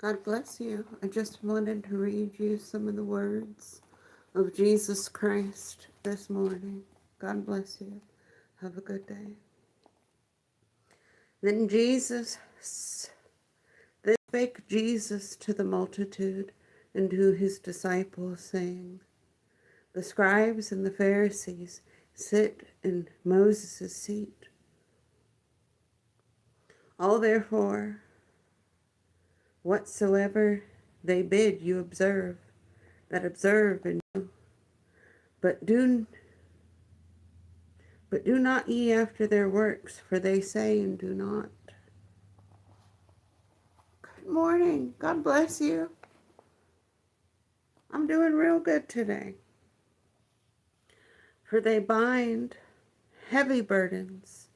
God bless you. I just wanted to read you some of the words of Jesus Christ this morning. God bless you. Have a good day. Then spake Jesus to the multitude and to his disciples, saying, the scribes and the Pharisees sit in Moses' seat. All therefore, whatsoever they bid you observe, that observe and do, but do not ye after their works, for they say and do not. Good morning. God bless you. I'm doing real good today. For they bind heavy burdens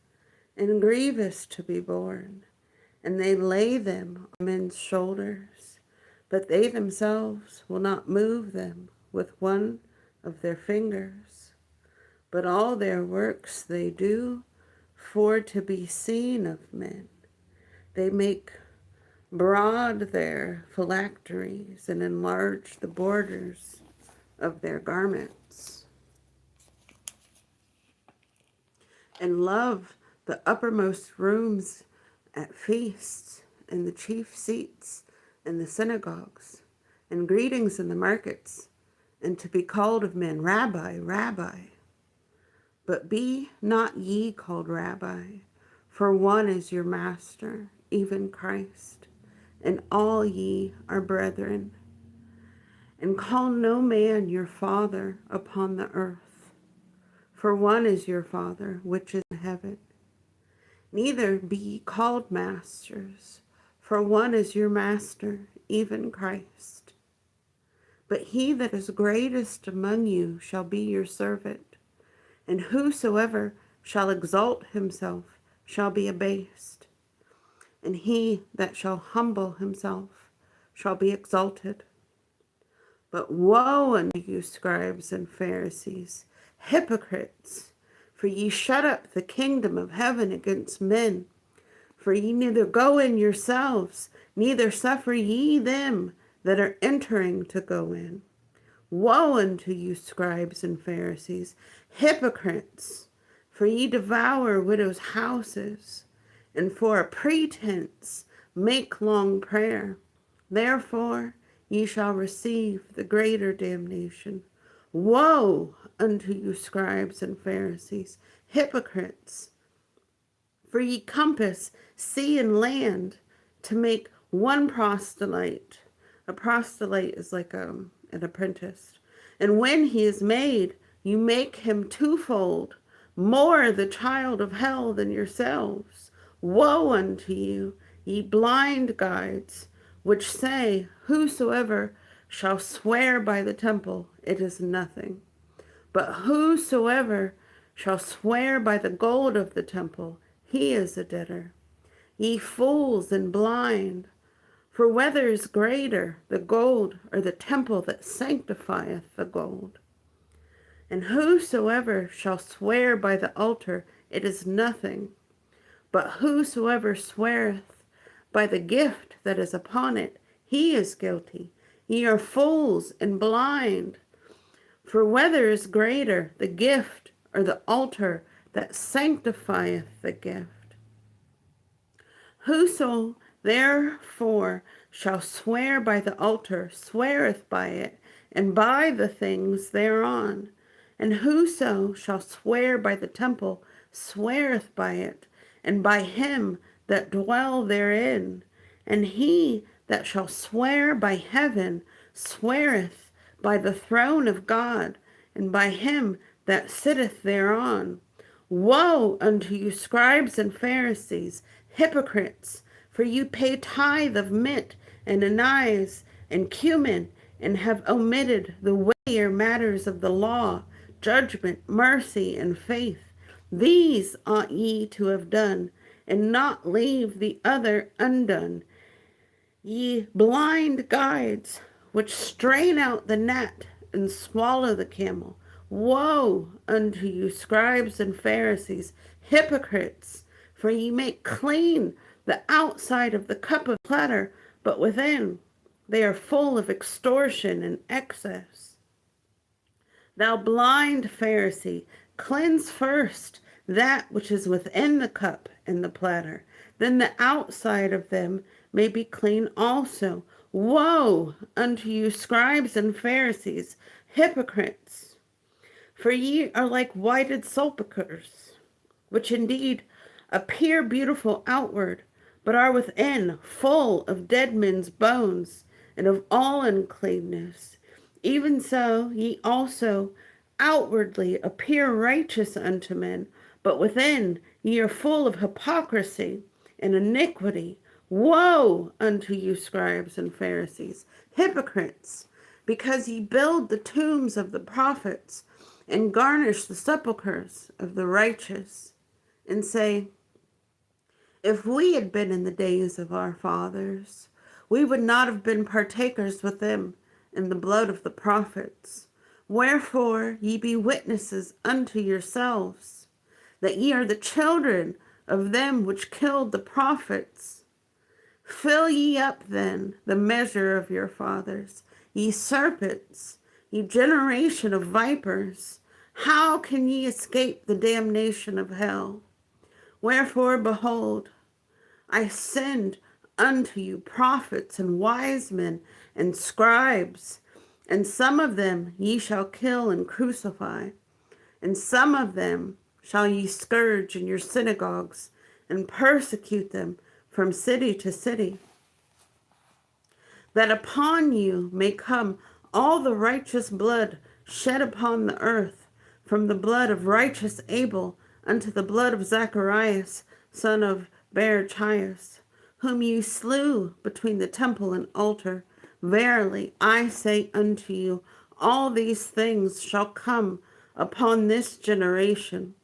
and grievous to be borne, and they lay them on men's shoulders, but they themselves will not move them with one of their fingers. But all their works they do for to be seen of men. They make broad their phylacteries and enlarge the borders of their garments, and love the uppermost rooms at feasts, and the chief seats in the synagogues, and greetings in the markets, and to be called of men, Rabbi, Rabbi. But be not ye called Rabbi, for one is your master, even Christ, and all ye are brethren. And call no man your father upon the earth, for one is your Father which is in heaven. Neither be ye called masters, for one is your master, even Christ. But he that is greatest among you shall be your servant, and whosoever shall exalt himself shall be abased, and he that shall humble himself shall be exalted. But woe unto you, scribes and Pharisees, hypocrites! For ye shut up the kingdom of heaven against men. For ye neither go in yourselves, neither suffer ye them that are entering to go in. Woe unto you, scribes and Pharisees, hypocrites! For ye devour widows' houses, and for a pretense make long prayer. Therefore ye shall receive the greater damnation. Woe unto you, scribes and Pharisees, hypocrites! For ye compass sea and land to make one proselyte. A proselyte is like an apprentice. And when he is made, you make him twofold, more the child of hell than yourselves. Woe unto you, ye blind guides, which say, whosoever shall swear by the temple, it is nothing. But whosoever shall swear by the gold of the temple, he is a debtor. Ye fools and blind, for whether is greater, the gold or the temple that sanctifieth the gold? And whosoever shall swear by the altar, it is nothing. But whosoever sweareth by the gift that is upon it, he is guilty. Ye are fools and blind. For whether is greater, the gift or the altar that sanctifieth the gift? Whoso therefore shall swear by the altar sweareth by it, and by the things thereon. And whoso shall swear by the temple sweareth by it, and by him that dwell therein. And he that shall swear by heaven sweareth by the throne of God, and by him that sitteth thereon. Woe unto you, scribes and Pharisees, hypocrites! For you pay tithe of mint and anise and cumin, and have omitted the weightier matters of the law, judgment, mercy, and faith. These ought ye to have done, and not leave the other undone. Ye blind guides, which strain out the gnat and swallow the camel. Woe unto you, scribes and Pharisees, hypocrites! For ye make clean the outside of the cup of platter, but within they are full of extortion and excess. Thou blind Pharisee, cleanse first that which is within the cup and the platter, then the outside of them may be clean also. Woe unto you, scribes and Pharisees, hypocrites! For ye are like whited sepulchres, which indeed appear beautiful outward, but are within full of dead men's bones and of all uncleanness. Even so ye also outwardly appear righteous unto men, but within ye are full of hypocrisy and iniquity. Woe unto you, scribes and Pharisees, hypocrites! Because ye build the tombs of the prophets and garnish the sepulchres of the righteous, and say, if we had been in the days of our fathers, we would not have been partakers with them in the blood of the prophets. Wherefore ye be witnesses unto yourselves, that ye are the children of them which killed the prophets. Fill ye up then the measure of your fathers, ye serpents, ye generation of vipers. How can ye escape the damnation of hell? Wherefore, behold, I send unto you prophets and wise men and scribes, and some of them ye shall kill and crucify, and some of them shall ye scourge in your synagogues, and persecute them from city to city, that upon you may come all the righteous blood shed upon the earth, from the blood of righteous Abel unto the blood of Zacharias, son of Barachias, whom ye slew between the temple and altar. Verily I say unto you, all these things shall come upon this generation.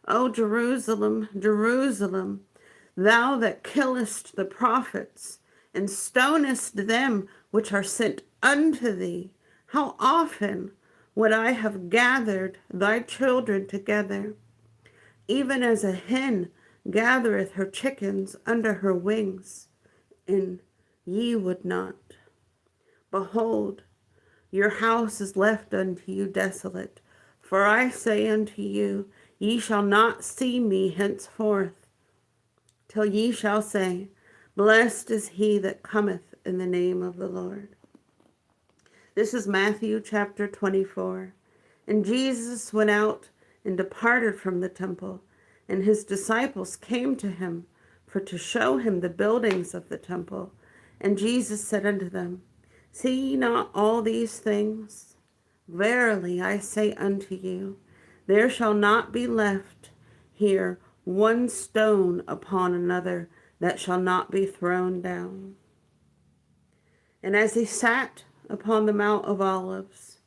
O Jerusalem, Jerusalem, thou that killest the prophets, and stonest them which are sent unto thee, how often would I have gathered thy children together, even as a hen gathereth her chickens under her wings, and ye would not. Behold, your house is left unto you desolate. For I say unto you, ye shall not see me henceforth, till ye shall say, blessed is he that cometh in the name of the Lord. This is Matthew chapter 24. And Jesus went out and departed from the temple, and his disciples came to him for to show him the buildings of the temple. And Jesus said unto them, see ye not all these things? Verily I say unto you, there shall not be left here one stone upon another that shall not be thrown down. And as he sat upon the Mount of Olives,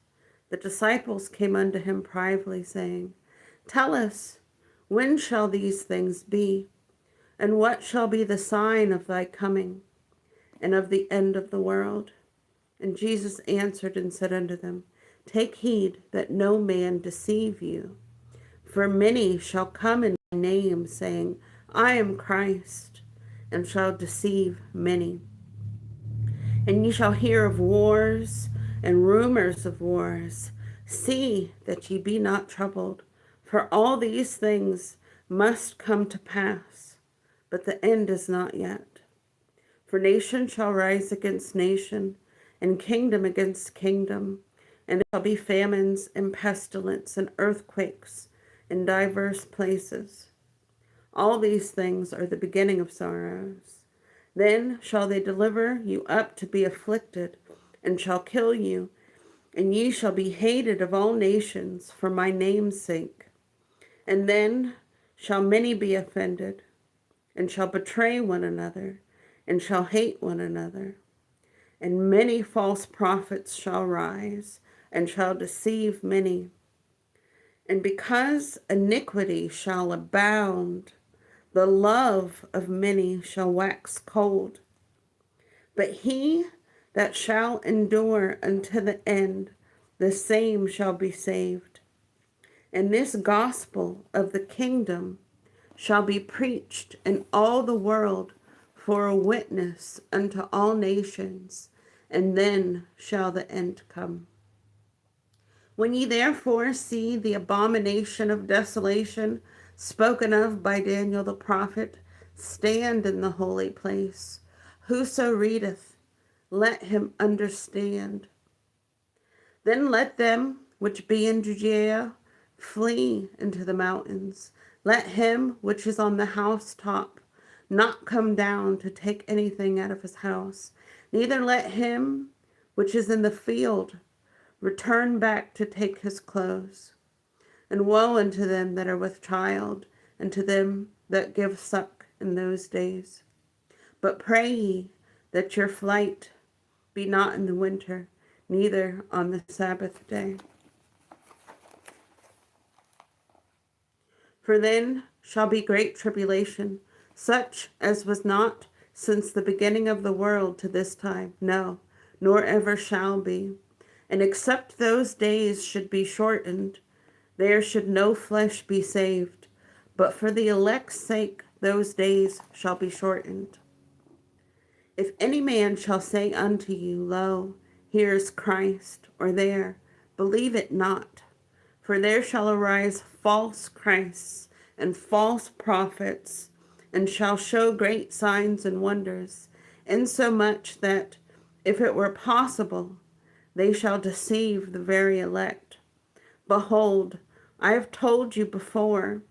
the disciples came unto him privately, saying, tell us, when shall these things be? And what shall be the sign of thy coming and of the end of the world? And Jesus answered and said unto them, take heed that no man deceive you. For many shall come in my name, saying, I am Christ, and shall deceive many. And ye shall hear of wars and rumors of wars. See that ye be not troubled, for all these things must come to pass, but the end is not yet. For nation shall rise against nation, and kingdom against kingdom, and there shall be famines and pestilence and earthquakes in divers places. All these things are the beginning of sorrows. Then shall they deliver you up to be afflicted, and shall kill you, and ye shall be hated of all nations for my name's sake. And then shall many be offended, and shall betray one another, and shall hate one another. And many false prophets shall rise, and shall deceive many. And because iniquity shall abound, the love of many shall wax cold. But he that shall endure unto the end, the same shall be saved. And this gospel of the kingdom shall be preached in all the world for a witness unto all nations, and then shall the end come. When ye therefore see the abomination of desolation spoken of by Daniel the prophet stand in the holy place, whoso readeth, let him understand. Then let them which be in Judea flee into the mountains. Let him which is on the housetop not come down to take anything out of his house, neither let him which is in the field return back to take his clothes. And woe unto them that are with child, and to them that give suck in those days. But pray ye that your flight be not in the winter, neither on the Sabbath day. For then shall be great tribulation, such as was not since the beginning of the world to this time, no, nor ever shall be. And except those days should be shortened, there should no flesh be saved. But for the elect's sake, those days shall be shortened. If any man shall say unto you, Lo, here is Christ, or there, believe it not. For there shall arise false Christs and false prophets, and shall show great signs and wonders, insomuch that, if it were possible, they shall deceive the very elect. Behold, I have told you before.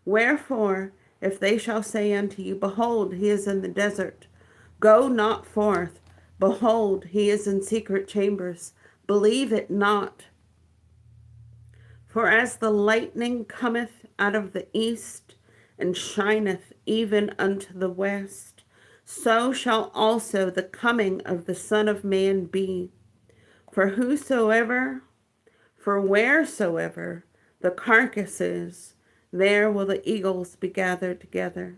Wherefore, if they shall say unto you, Behold, he is in the desert, go not forth. Behold, he is in secret chambers, believe it not. For as the lightning cometh out of the east, and shineth even unto the west, so shall also the coming of the Son of Man be. For wheresoever the carcass is, there will the eagles be gathered together.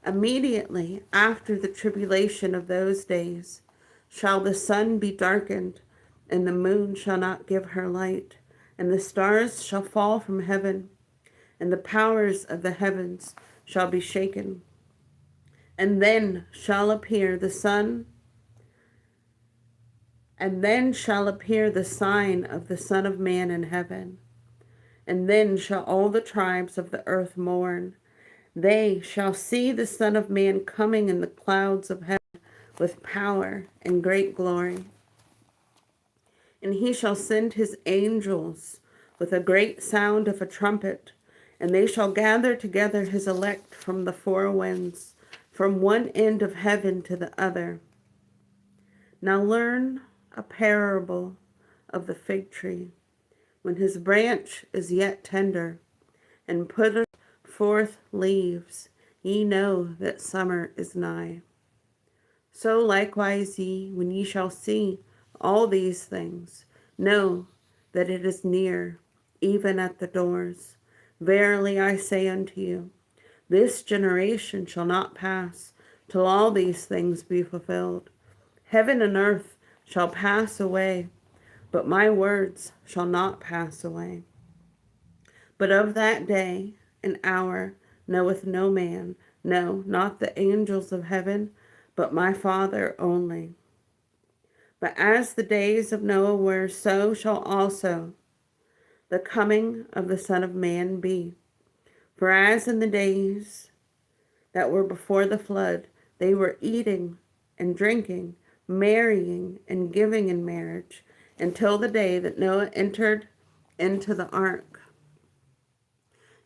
Immediately after the tribulation of those days shall the sun be darkened, and the moon shall not give her light, and the stars shall fall from heaven, and the powers of the heavens shall be shaken. And then shall appear the Son, and then shall appear the sign of the Son of Man in heaven. And then shall all the tribes of the earth mourn. They shall see the Son of Man coming in the clouds of heaven with power and great glory. And he shall send his angels with a great sound of a trumpet, and they shall gather together his elect from the four winds, from one end of heaven to the other. Now learn a parable of the fig tree. When his branch is yet tender, and putteth forth leaves, ye know that summer is nigh. So likewise ye, when ye shall see all these things, know that it is near, even at the doors. Verily I say unto you, this generation shall not pass till all these things be fulfilled. Heaven and earth shall pass away, but my words shall not pass away. But of that day and hour knoweth no man, no, not the angels of heaven, but my Father only. But as the days of Noah were, so shall also the coming of the Son of Man be. For as in the days that were before the flood, they were eating and drinking, marrying and giving in marriage, until the day that Noah entered into the ark,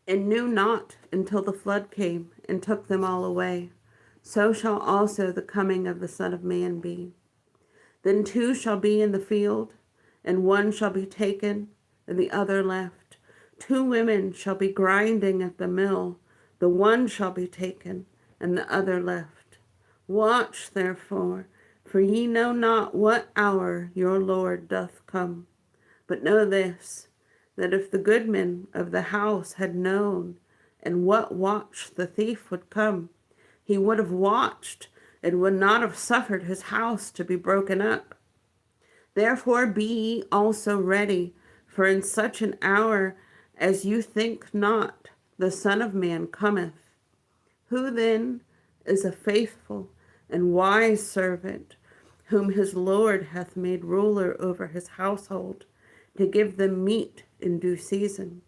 and knew not until the flood came and took them all away. So shall also the coming of the Son of Man be. Then two shall be in the field, and one shall be taken, and the other left. Two women shall be grinding at the mill, the one shall be taken, and the other left. Watch therefore, for ye know not what hour your Lord doth come. But know this, that if the goodman of the house had known in what watch the thief would come, he would have watched and would not have suffered his house to be broken up. Therefore be ye also ready, for in such an hour as you think not, the Son of Man cometh. Who then is a faithful and wise servant, whom his Lord hath made ruler over his household, to give them meat in due season.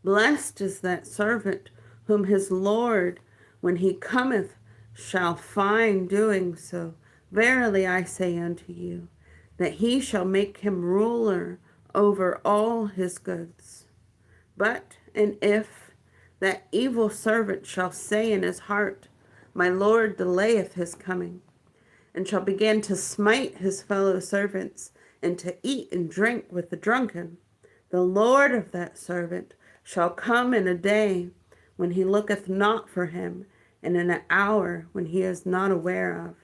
Blessed is that servant whom his Lord, when he cometh, shall find doing so. Verily I say unto you, that he shall make him ruler over all his goods. But and if that evil servant shall say in his heart, My Lord delayeth his coming, and shall begin to smite his fellow servants, and to eat and drink with the drunken, the Lord of that servant shall come in a day when he looketh not for him, and in an hour when he is not aware of,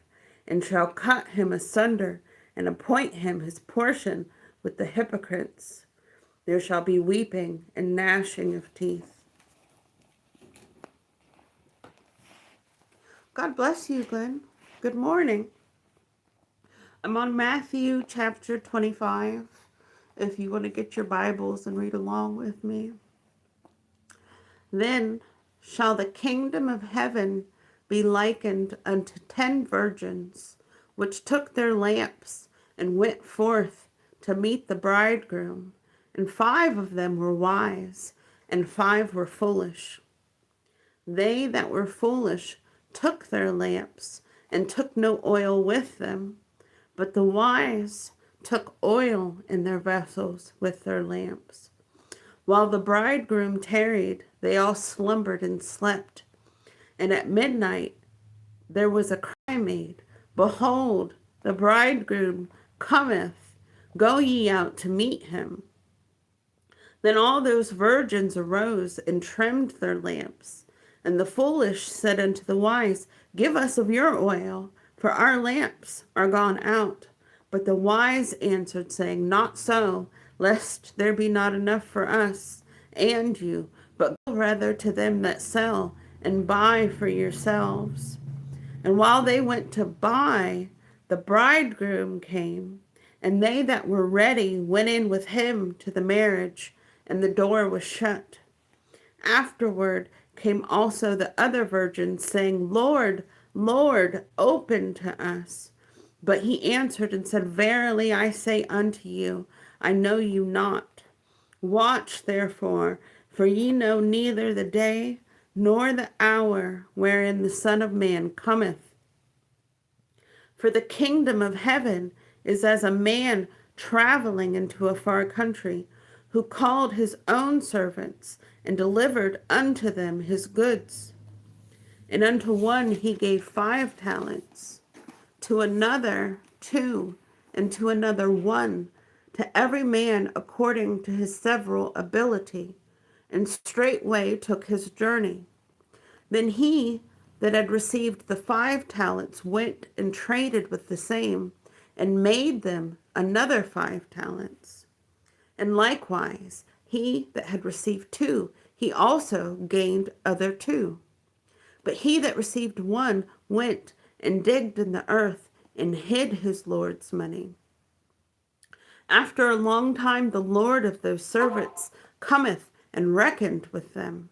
and shall cut him asunder, and appoint him his portion with the hypocrites. There shall be weeping and gnashing of teeth. God bless you, Glenn. Good morning. I'm on Matthew chapter 25, if you want to get your Bibles and read along with me. Then shall the kingdom of heaven be likened unto 10 virgins, which took their lamps and went forth to meet the bridegroom. And 5 of them were wise, and 5 were foolish. They that were foolish took their lamps, and took no oil with them. But the wise took oil in their vessels with their lamps. While the bridegroom tarried, they all slumbered and slept. And at midnight there was a cry made, Behold, the bridegroom cometh, go ye out to meet him. Then all those virgins arose and trimmed their lamps. And the foolish said unto the wise, Give us of your oil, for our lamps are gone out. But the wise answered, saying, Not so, lest there be not enough for us and you, but go rather to them that sell, and buy for yourselves. And while they went to buy, the bridegroom came, and they that were ready went in with him to the marriage, and the door was shut. Afterward came also the other virgins, saying, Lord, Lord, open to us. But he answered and said, Verily I say unto you, I know you not. Watch therefore, for ye know neither the day nor the hour wherein the Son of Man cometh. For the kingdom of heaven is as a man traveling into a far country, who called his own servants, and delivered unto them his goods. And unto one he gave 5 talents, to another 2, and to another 1, to every man according to his several ability, and straightway took his journey. Then he that had received the 5 talents went and traded with the same, and made them another 5 talents. And likewise, he that had received 2, he also gained other 2. But he that received 1 went and digged in the earth, and hid his Lord's money. After a long time, the Lord of those servants cometh and reckoned with them.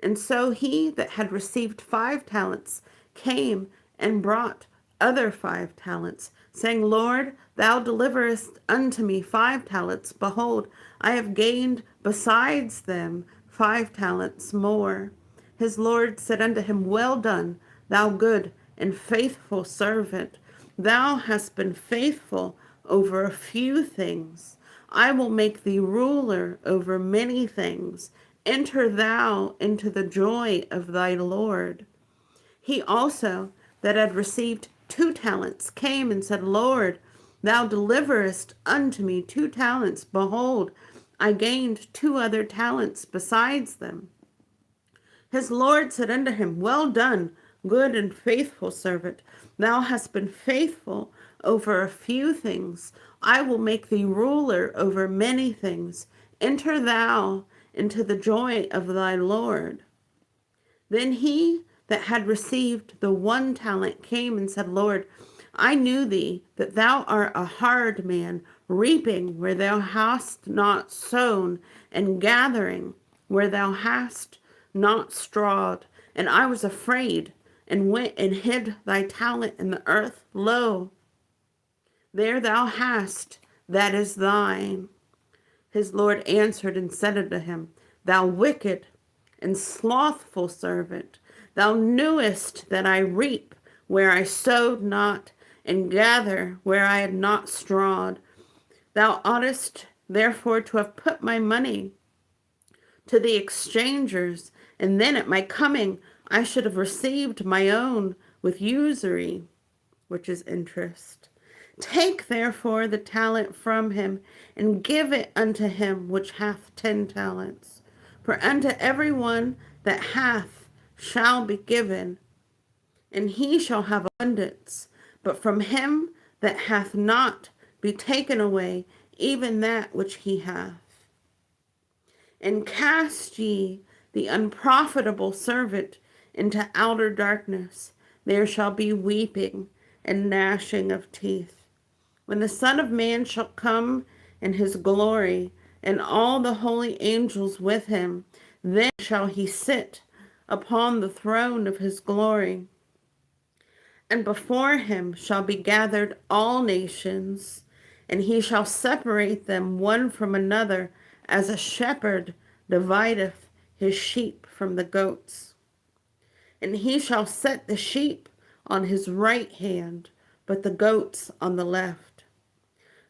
And so he that had received 5 talents came and brought other 5 talents, saying, Lord, thou deliverest unto me 5 talents. Behold, I have gained besides them 5 talents more. His Lord said unto him, Well done, thou good and faithful servant. Thou hast been faithful over a few things. I will make thee ruler over many things. Enter thou into the joy of thy Lord. He also that had received 2 talents came and said, Lord, thou deliverest unto me 2 talents. Behold, I gained 2 other talents besides them. His Lord said unto him, Well done, good and faithful servant. Thou hast been faithful over a few things. I will make thee ruler over many things. Enter thou into the joy of thy Lord. Then he that had received the 1 talent came and said, Lord, I knew thee that thou art a hard man, reaping where thou hast not sown, and gathering where thou hast not strawed. And I was afraid, and went and hid thy talent in the earth? Lo, there thou hast, that is thine. His Lord answered and said unto him, Thou wicked and slothful servant, thou knewest that I reap where I sowed not, and gather where I had not strawed. Thou oughtest therefore to have put my money to the exchangers, and then at my coming I should have received my own with usury, which is interest. Take therefore the talent from him, and give it unto him which hath 10 talents. For unto every one that hath shall be given, and he shall have abundance. But from him that hath not be taken away even that which he hath. And cast ye the unprofitable servant into outer darkness. There shall be weeping and gnashing of teeth. When the Son of Man shall come in his glory, and all the holy angels with him, then shall he sit upon the throne of his glory. And before him shall be gathered all nations, and he shall separate them one from another, as a shepherd divideth his sheep from the goats. And he shall set the sheep on his right hand, but the goats on the left.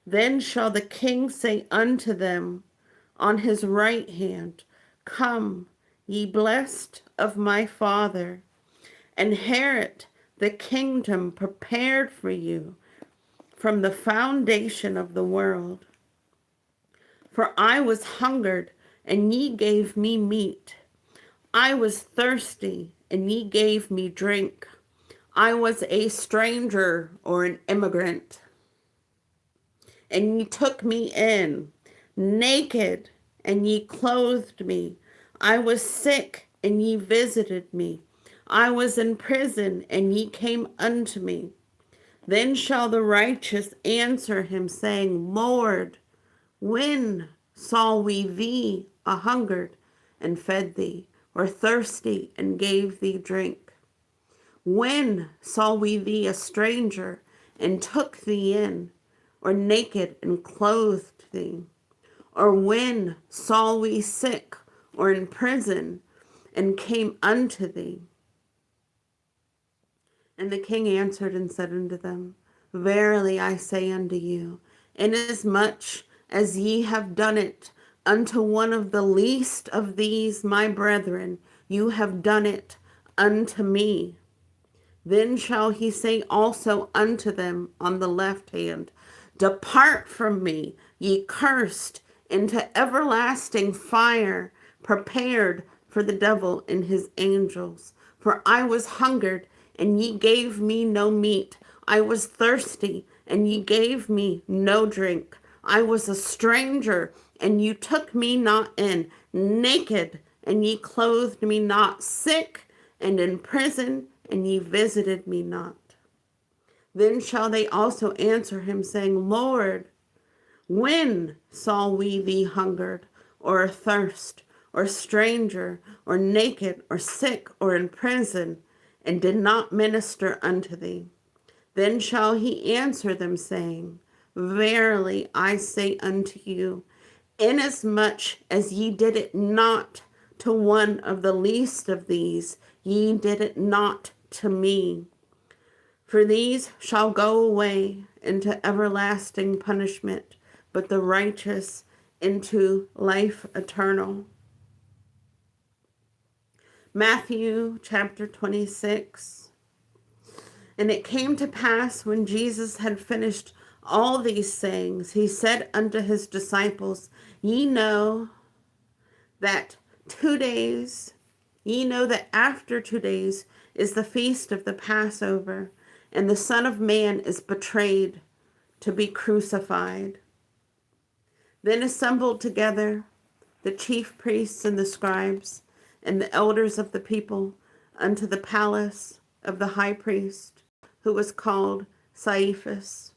Then shall the king say unto them on his right hand, Come, ye blessed of my Father, inherit the kingdom prepared for you from the foundation of the world. For I was hungered, and ye gave me meat. I was thirsty, and ye gave me drink. I was a stranger or an immigrant, and ye took me in. Naked, and ye clothed me. I was sick, and ye visited me. I was in prison, and ye came unto me. Then shall the righteous answer him, saying, Lord, when saw we thee a hungered and fed thee, or thirsty and gave thee drink? When saw we thee a stranger and took thee in, or naked and clothed thee? Or when saw we sick or in prison and came unto thee? And the king answered and said unto them, Verily I say unto you, inasmuch as ye have done it unto one of the least of these my brethren, you have done it unto me. Then shall he say also unto them on the left hand, Depart from me, ye cursed, into everlasting fire, prepared for the devil and his angels. For I was hungered, and ye gave me no meat. I was thirsty, and ye gave me no drink. I was a stranger, and you took me not in. Naked, and ye clothed me not. Sick, and in prison, and ye visited me not. Then shall they also answer him, saying, Lord, when saw we thee hungered, or athirst, or stranger, or naked, or sick, or in prison, and did not minister unto thee? Then shall he answer them, saying, Verily I say unto you, inasmuch as ye did it not to one of the least of these, ye did it not to me. For these shall go away into everlasting punishment, but the righteous into life eternal. Matthew chapter 26. And it came to pass, when Jesus had finished all these sayings, he said unto his disciples, Ye know that after 2 days is the feast of the Passover, and the Son of Man is betrayed to be crucified. Then assembled together the chief priests and the scribes and the elders of the people unto the palace of the high priest, who was called Caiaphas,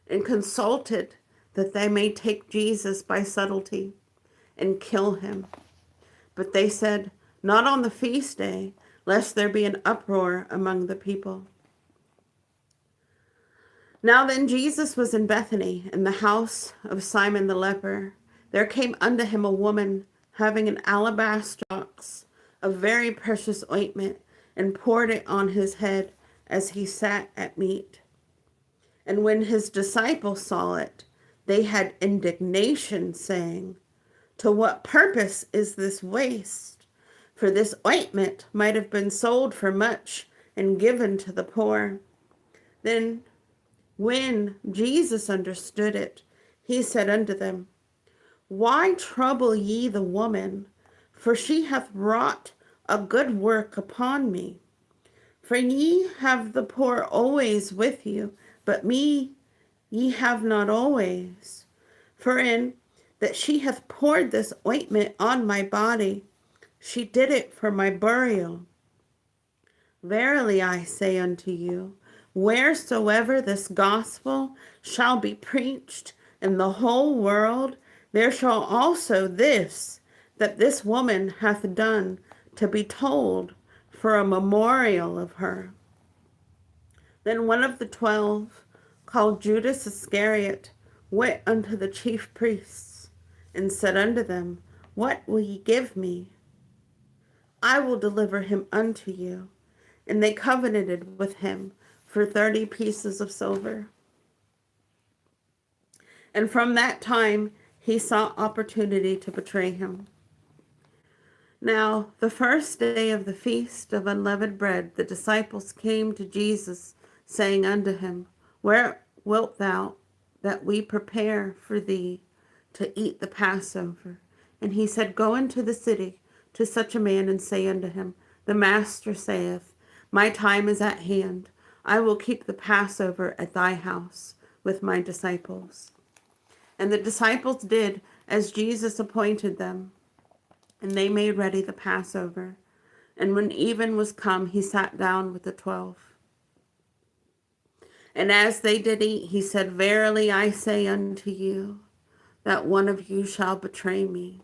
and consulted that they may take Jesus by subtlety and kill him. But they said, Not on the feast day, lest there be an uproar among the people. Now then Jesus was in Bethany, in the house of Simon the leper. There came unto him a woman having an alabaster box of very precious ointment, and poured it on his head as he sat at meat. And when his disciples saw it, they had indignation, saying, to what purpose is this waste? For this ointment might have been sold for much and given to the poor. Then when Jesus understood it, he said unto them, why trouble ye the woman? For she hath wrought a good work upon me. For ye have the poor always with you, but me ye have not always. For in that she hath poured this ointment on my body, she did it for my burial. Verily I say unto you, wheresoever this gospel shall be preached in the whole world, there shall also this, that this woman hath done, to be told for a memorial of her. Then one of the 12, called Judas Iscariot, went unto the chief priests, and said unto them, what will ye give me? I will deliver him unto you. And they covenanted with him for 30 pieces of silver. And from that time he saw opportunity to betray him. Now, the first day of the feast of unleavened bread, the disciples came to Jesus, saying unto him, where wilt thou that we prepare for thee to eat the Passover? And he said, go into the city to such a man, and say unto him, the Master saith, my time is at hand. I will keep the Passover at thy house with my disciples. And the disciples did as Jesus appointed them, and they made ready the Passover. And when even was come, he sat down with the 12. And as they did eat, he said, verily I say unto you, that one of you shall betray me.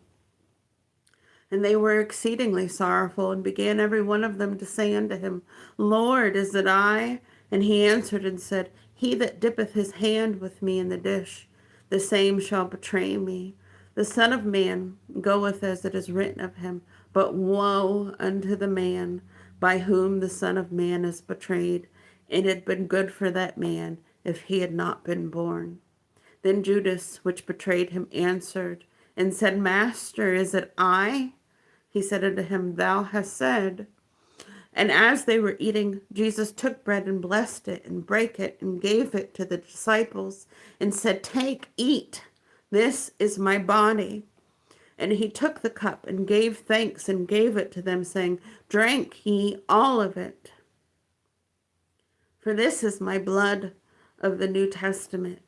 And they were exceedingly sorrowful, and began every one of them to say unto him, Lord, is it I? And he answered and said, he that dippeth his hand with me in the dish, the same shall betray me. The Son of Man goeth as it is written of him, but woe unto the man by whom the Son of Man is betrayed. It had been good for that man if he had not been born. Then Judas, which betrayed him, answered and said, Master, is it I? He said unto him, thou hast said. And as they were eating, Jesus took bread and blessed it and brake it and gave it to the disciples and said, take, eat, this is my body. And he took the cup and gave thanks and gave it to them, saying, drink ye all of it. For this is my blood of the New Testament,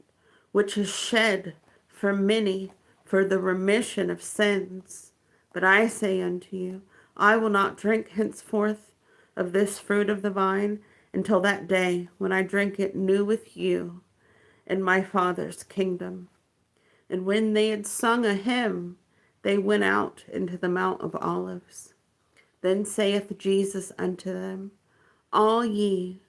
which is shed for many for the remission of sins. But I say unto you, I will not drink henceforth of this fruit of the vine until that day when I drink it new with you in my Father's kingdom. And when they had sung a hymn, they went out into the Mount of Olives. Then saith Jesus unto them, all ye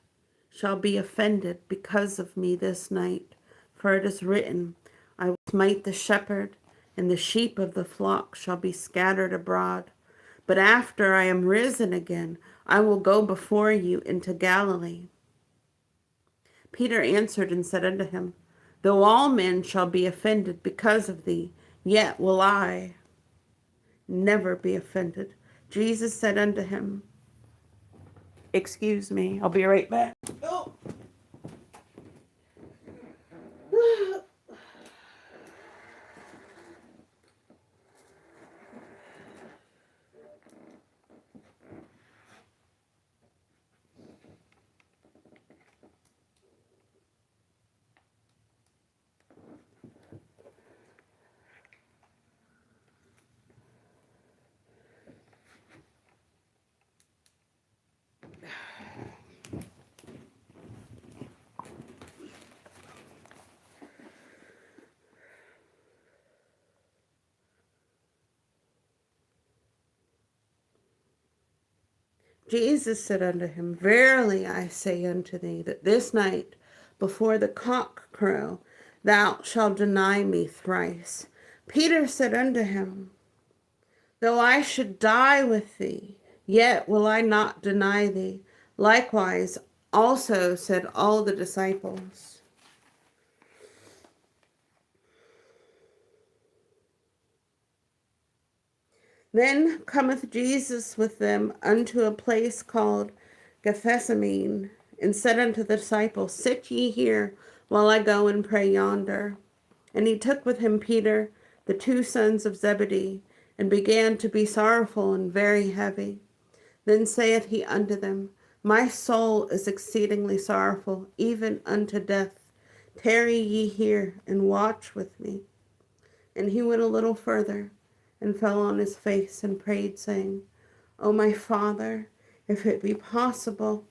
shall be offended because of me this night, for it is written, I will smite the shepherd, and the sheep of the flock shall be scattered abroad. But after I am risen again, I will go before you into Galilee. Peter answered and said unto him, though all men shall be offended because of thee, yet will I never be offended. Jesus said unto him, excuse me, I'll be right back. Oh. Jesus said unto him, Verily I say unto thee, that this night before the cock crow, thou shalt deny me thrice. Peter said unto him, Though I should die with thee, yet will I not deny thee. Likewise also said all the disciples. Then cometh Jesus with them unto a place called Gethsemane, and said unto the disciples, Sit ye here, while I go and pray yonder. And he took with him Peter, the two sons of Zebedee, and began to be sorrowful and very heavy. Then saith he unto them, My soul is exceedingly sorrowful, even unto death. Tarry ye here, and watch with me. And he went a little further, and fell on his face, and prayed, saying, O my Father, if it be possible,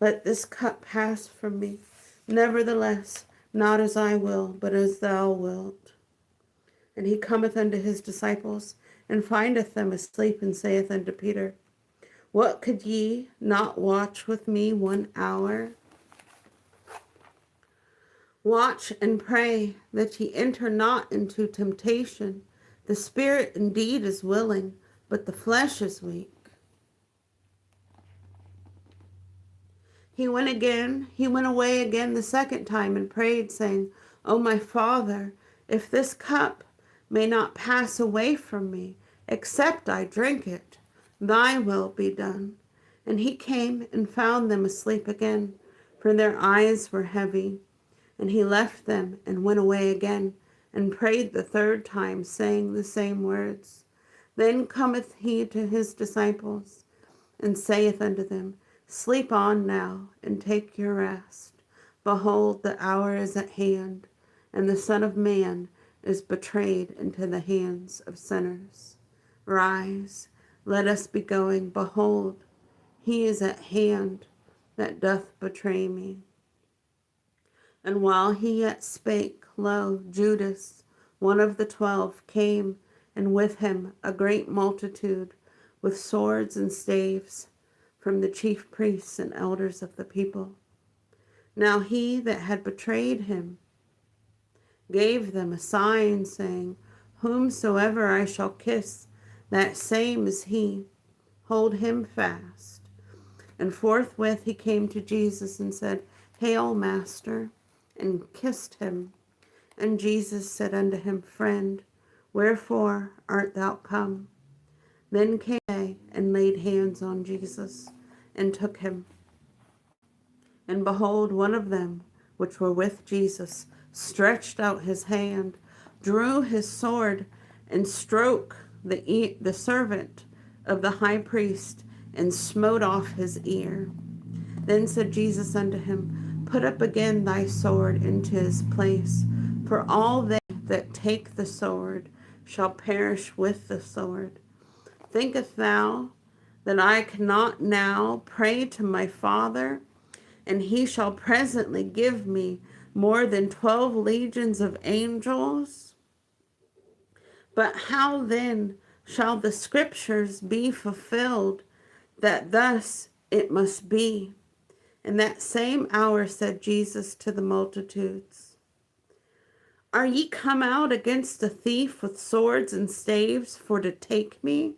let this cup pass from me. Nevertheless, not as I will, but as thou wilt. And he cometh unto his disciples, and findeth them asleep, and saith unto Peter, What, could ye not watch with me 1 hour? Watch and pray that ye enter not into temptation. The spirit indeed is willing, but the flesh is weak. He went away again the second time, and prayed, saying, O my Father, if this cup may not pass away from me, except I drink it, thy will be done. And he came and found them asleep again, for their eyes were heavy. And he left them, and went away again, and prayed the third time, saying the same words. Then cometh he to his disciples, and saith unto them, Sleep on now, and take your rest. Behold, the hour is at hand, and the Son of Man is betrayed into the hands of sinners. Rise, let us be going. Behold, he is at hand that doth betray me. And while he yet spake, lo, Judas, one of the 12, came, and with him a great multitude, with swords and staves, from the chief priests and elders of the people. Now he that had betrayed him gave them a sign, saying, Whomsoever I shall kiss, that same is he. Hold him fast. And forthwith he came to Jesus, and said, Hail, Master, and kissed him. And Jesus said unto him, Friend, wherefore art thou come? Then came they, and laid hands on Jesus, and took him. And behold, one of them, which were with Jesus, stretched out his hand, drew his sword, and stroke the servant of the high priest, and smote off his ear. Then said Jesus unto him, Put up again thy sword into his place, for all they that take the sword shall perish with the sword. Thinkest thou that I cannot now pray to my Father, and he shall presently give me more than 12 legions of angels? But how then shall the scriptures be fulfilled, that thus it must be? In that same hour said Jesus to the multitudes, Are ye come out against a thief with swords and staves for to take me?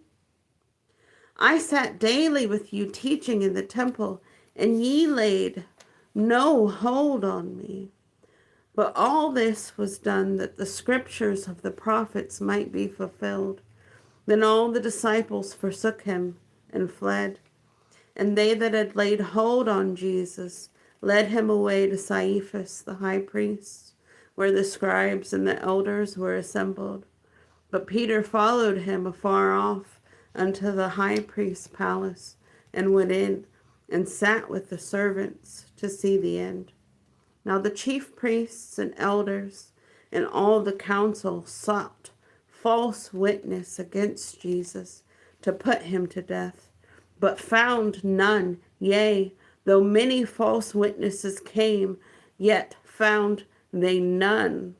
I sat daily with you teaching in the temple, and ye laid no hold on me. But all this was done that the scriptures of the prophets might be fulfilled. Then all the disciples forsook him and fled. And they that had laid hold on Jesus led him away to Caiaphas the high priest, where the scribes and the elders were assembled. But Peter followed him afar off unto the high priest's palace, and went in, and sat with the servants to see the end. Now the chief priests and elders and all the council sought false witness against Jesus to put him to death, but found none. Yea, though many false witnesses came, yet found they none.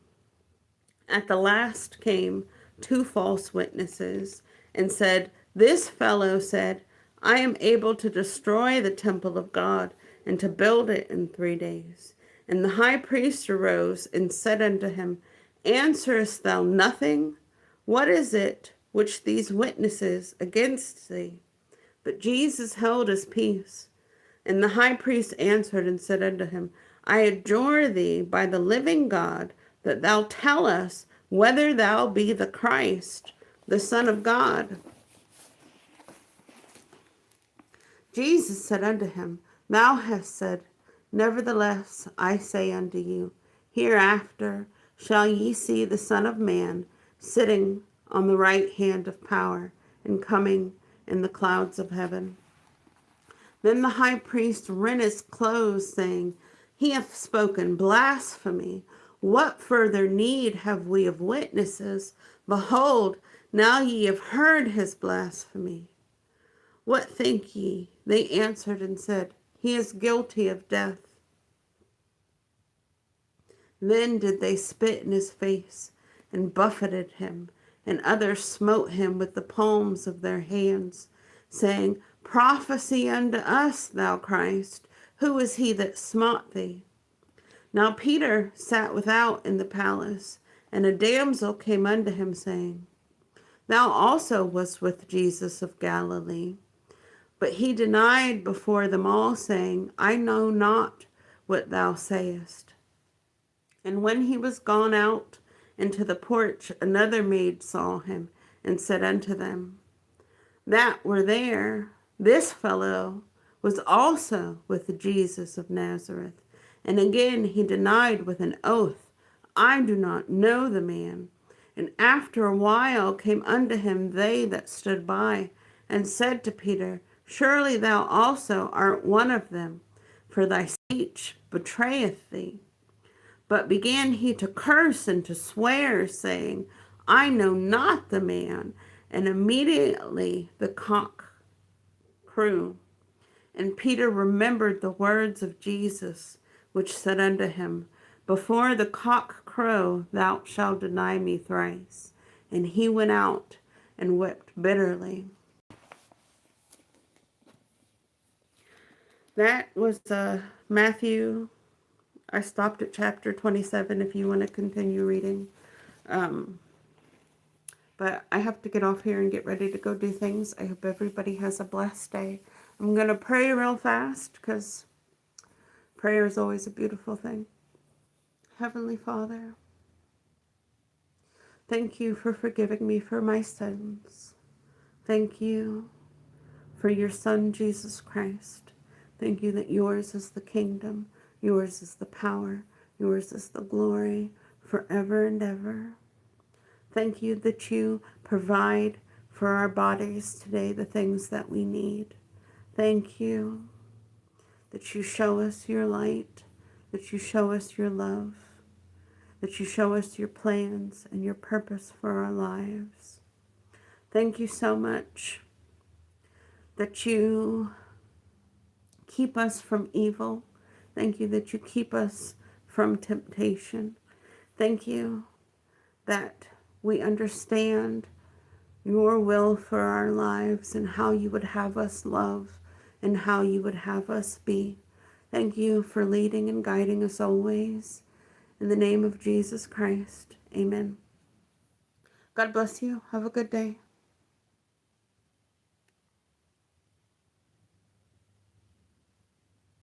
At the last came 2 false witnesses, and said, This fellow said, I am able to destroy the temple of God and to build it in 3 days. And the high priest arose and said unto him, Answerest thou nothing? What is it which these witnesses against thee? But Jesus held his peace. And the high priest answered and said unto him, I adjure thee by the living God, that thou tell us whether thou be the Christ, the Son of God. Jesus said unto him, Thou hast said, Nevertheless I say unto you, hereafter shall ye see the Son of Man sitting on the right hand of power, and coming in the clouds of heaven. Then the high priest rent his clothes, saying, He hath spoken blasphemy. What further need have we of witnesses? Behold, now ye have heard his blasphemy. What think ye? They answered and said, He is guilty of death. Then did they spit in his face, and buffeted him, and others smote him with the palms of their hands, saying, Prophesy unto us, thou Christ. Who is he that smote thee? Now Peter sat without in the palace, and a damsel came unto him, saying, Thou also wast with Jesus of Galilee. But he denied before them all, saying, I know not what thou sayest. And when he was gone out into the porch, another maid saw him, and said unto them that were there, This fellow was also with Jesus of Nazareth. And again he denied with an oath, I do not know the man. And after a while came unto him they that stood by, and said to Peter, Surely thou also art one of them, for thy speech betrayeth thee. But began he to curse and to swear, saying, I know not the man. And immediately the cock crew. And Peter remembered the words of Jesus, which said unto him, Before the cock crow, thou shalt deny me thrice. And he went out and wept bitterly. That was Matthew. I stopped at chapter 27 if you want to continue reading. But I have to get off here and get ready to go do things. I hope everybody has a blessed day. I'm going to pray real fast because prayer is always a beautiful thing. Heavenly Father, thank you for forgiving me for my sins. Thank you for your Son, Jesus Christ. Thank you that yours is the kingdom, yours is the power, yours is the glory forever and ever. Thank you that you provide for our bodies today the things that we need. Thank you that you show us your light, that you show us your love, that you show us your plans and your purpose for our lives. Thank you so much that you keep us from evil. Thank you that you keep us from temptation. Thank you that we understand your will for our lives and how you would have us love and how you would have us be. Thank you for leading and guiding us always. In the name of Jesus Christ, amen. God bless you. Have a good day.